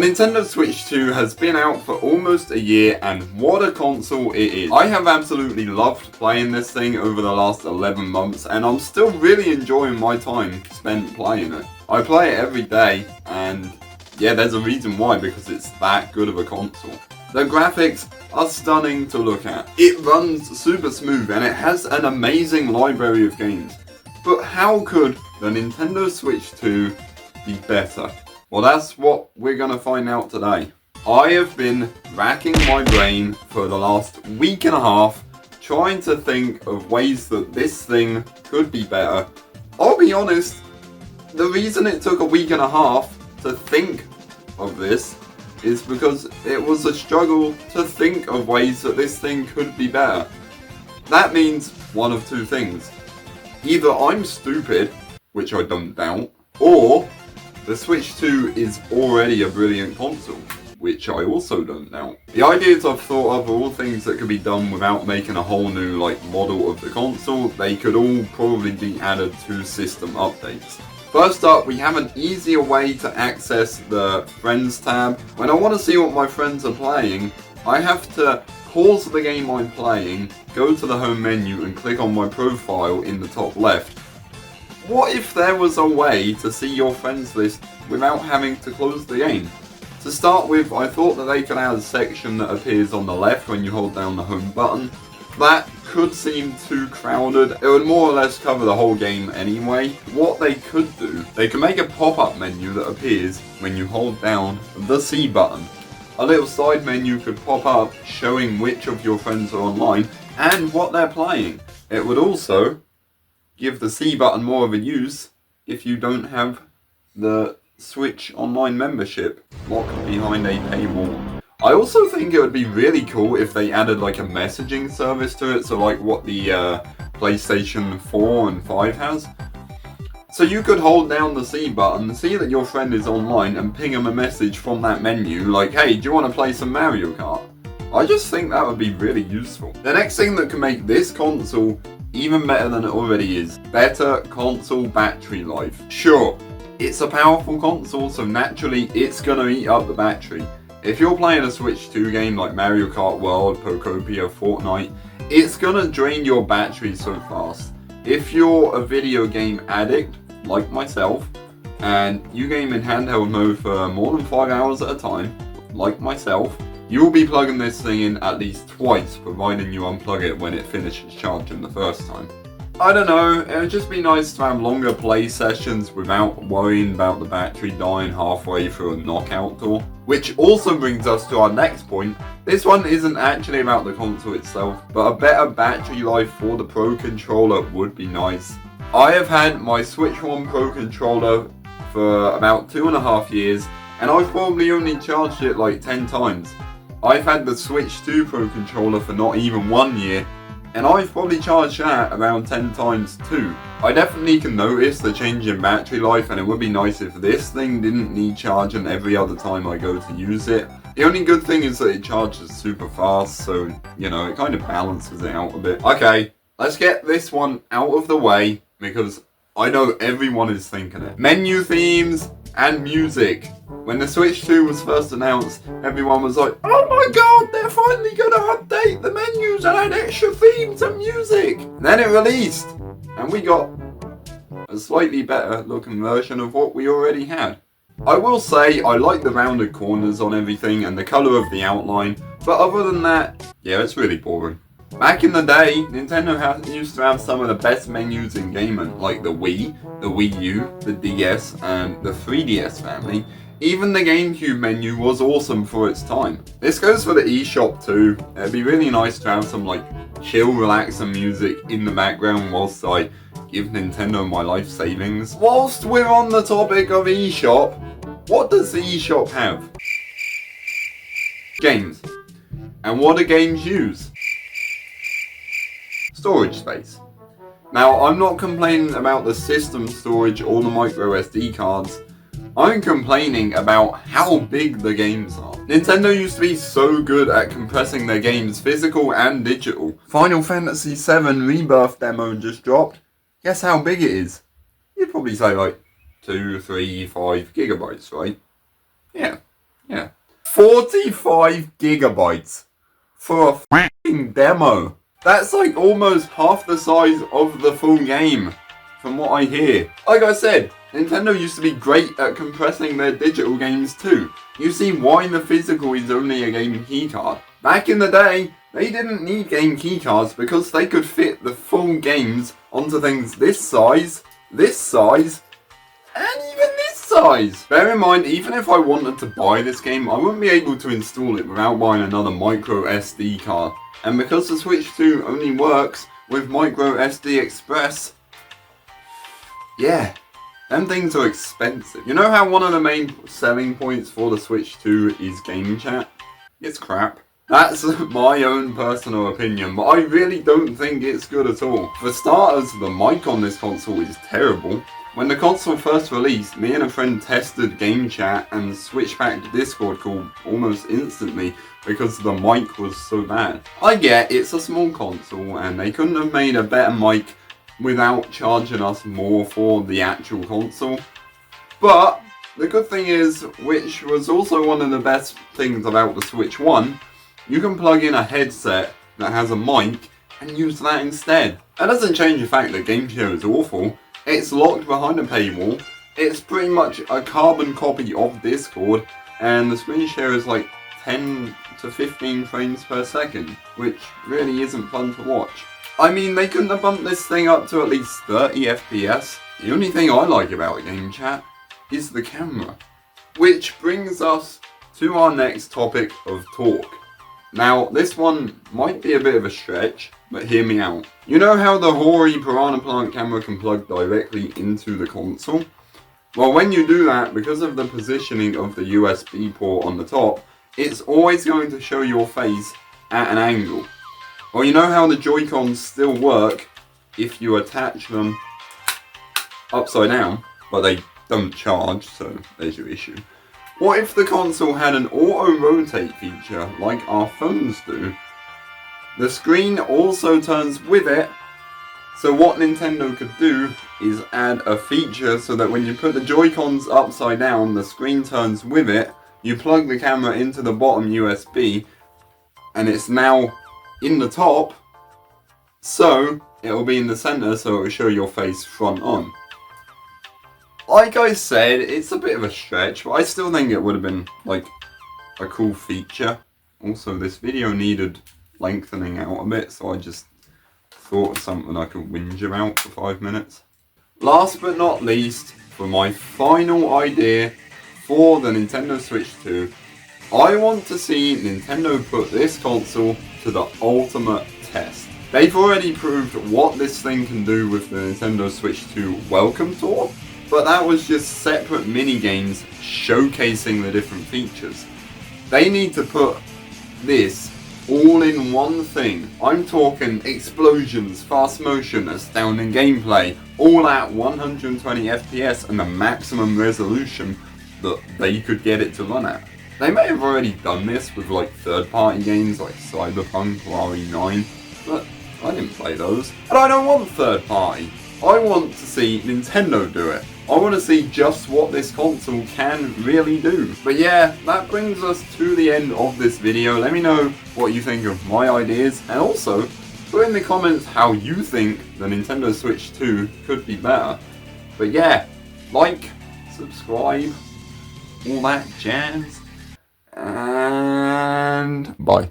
Nintendo Switch 2 has been out for almost a year, and what a console it is. I have absolutely loved playing this thing over the last 11 months, and I'm still really enjoying my time spent playing it. I play it every day, and yeah, there's a reason why, because it's that good of a console. The graphics are stunning to look at. It runs super smooth, and it has an amazing library of games. But how could the Nintendo Switch 2 be better? Well, that's what we're going to find out today. I have been racking my brain for the last week and a half trying to think of ways that this thing could be better. I'll be honest, the reason it took a week and a half to think of this is because it was a struggle to think of ways that this thing could be better. That means one of two things. Either I'm stupid, which I don't doubt, or the Switch 2 is already a brilliant console, which I also don't doubt. The ideas I've thought of are all things that could be done without making a whole new model of the console. They could all probably be added to system updates. First up, we have an easier way to access the Friends tab. When I want to see what my friends are playing, I have to pause the game I'm playing, go to the home menu and click on my profile in the top left. What if there was a way to see your friends list without having to close the game? To start with, I thought that they could add a section that appears on the left when you hold down the home button. That could seem too crowded. It would more or less cover the whole game anyway. What they could do, they can make a pop-up menu that appears when you hold down the C button. A little side menu could pop up showing which of your friends are online and what they're playing. It would also give the C button more of a use if you don't have the Switch Online membership locked behind a paywall. I also think it would be really cool if they added a messaging service to it, so like what the PlayStation 4 and 5 has. So you could hold down the C button, see that your friend is online, and ping them a message from that menu like, hey, do you want to play some Mario Kart? I just think that would be really useful. The next thing that can make this console even better than it already is, better console battery life. Sure, it's a powerful console, so naturally it's gonna eat up the battery. If you're playing a Switch 2 game like Mario Kart World, Pokopia, Fortnite, it's gonna drain your battery so fast. If you're a video game addict, like myself, and you game in handheld mode for more than 5 hours at a time, like myself, you will be plugging this thing in at least twice, providing you unplug it when it finishes charging the first time. I don't know, it would just be nice to have longer play sessions without worrying about the battery dying halfway through a knockout door. Which also brings us to our next point. This one isn't actually about the console itself, but a better battery life for the Pro Controller would be nice. I have had my Switch 1 Pro Controller for about 2.5 years, and I've probably only charged it 10 times. I've had the Switch 2 Pro Controller for not even 1 year, and I've probably charged that around 10 times too. I definitely can notice the change in battery life, and it would be nice if this thing didn't need charging every other time I go to use it. The only good thing is that it charges super fast, so, it kind of balances it out a bit. Okay, let's get this one out of the way, because I know everyone is thinking it. Menu themes and music. When the Switch 2 was first announced, everyone was like, oh my god, they're finally going to update the menus and add extra themes and music. And then it released, and we got a slightly better looking version of what we already had. I will say I like the rounded corners on everything and the colour of the outline, but other than that, yeah, it's really boring. Back in the day, Nintendo used to have some of the best menus in gaming, like the Wii, the Wii U, the DS, and the 3DS family. Even the GameCube menu was awesome for its time. This goes for the eShop too. It'd be really nice to have some chill, relaxing music in the background whilst I give Nintendo my life savings. Whilst we're on the topic of eShop, what does the eShop have? Games. And what do games use? Storage space. Now, I'm not complaining about the system storage or the micro SD cards. I'm complaining about how big the games are. Nintendo used to be so good at compressing their games, physical and digital. Final Fantasy VII Rebirth demo just dropped. Guess how big it is? You'd probably say 2, 3, 5 gigabytes, right? Yeah. 45 gigabytes for a f***ing demo. That's like almost half the size of the full game, from what I hear. Like I said, Nintendo used to be great at compressing their digital games too. You see why the physical is only a game keycard. Back in the day, they didn't need game keycards because they could fit the full games onto things this size, and even this size. Bear in mind, even if I wanted to buy this game, I wouldn't be able to install it without buying another micro SD card. And because the Switch 2 only works with micro SD Express, yeah, them things are expensive. You know how one of the main selling points for the Switch 2 is game chat? It's crap. That's my own personal opinion, but I really don't think it's good at all. For starters, the mic on this console is terrible. When the console first released, me and a friend tested game chat and switched back to Discord call almost instantly because the mic was so bad. I get it's a small console and they couldn't have made a better mic without charging us more for the actual console. But the good thing is, which was also one of the best things about the Switch 1, you can plug in a headset that has a mic and use that instead. That doesn't change the fact that game share is awful. It's locked behind a paywall, it's pretty much a carbon copy of Discord, and the screen share is like 10 to 15 frames per second, which really isn't fun to watch. I mean, they couldn't have bumped this thing up to at least 30 FPS. The only thing I like about game chat is the camera. Which brings us to our next topic of talk. Now, this one might be a bit of a stretch, but hear me out. You know how the Hori Piranha Plant camera can plug directly into the console? Well, when you do that, because of the positioning of the USB port on the top, it's always going to show your face at an angle. Well, you know how the Joy-Cons still work if you attach them upside down, but they don't charge, so there's your issue. What if the console had an auto-rotate feature like our phones do? The screen also turns with it, so what Nintendo could do is add a feature so that when you put the Joy-Cons upside down, the screen turns with it, you plug the camera into the bottom USB, and it's now in the top, so it will be in the center, so it will show your face front on. Like I said, it's a bit of a stretch, but I still think it would have been like a cool feature. Also, this video needed lengthening out a bit, so I just thought of something I could whinge about for 5 minutes. Last but not least, for my final idea for the Nintendo Switch 2, I want to see Nintendo put this console to the ultimate test. They've already proved what this thing can do with the Nintendo Switch 2 Welcome Tour, but that was just separate mini games showcasing the different features. They need to put this all in one thing. I'm talking explosions, fast motion, astounding gameplay, all at 120 FPS and the maximum resolution that they could get it to run at. They may have already done this with like third-party games like Cyberpunk or RE9, but I didn't play those. And I don't want third-party. I want to see Nintendo do it. I want to see just what this console can really do. But yeah, that brings us to the end of this video. Let me know what you think of my ideas, and also put in the comments how you think the Nintendo Switch 2 could be better. But yeah, like, subscribe, all that jazz, and bye.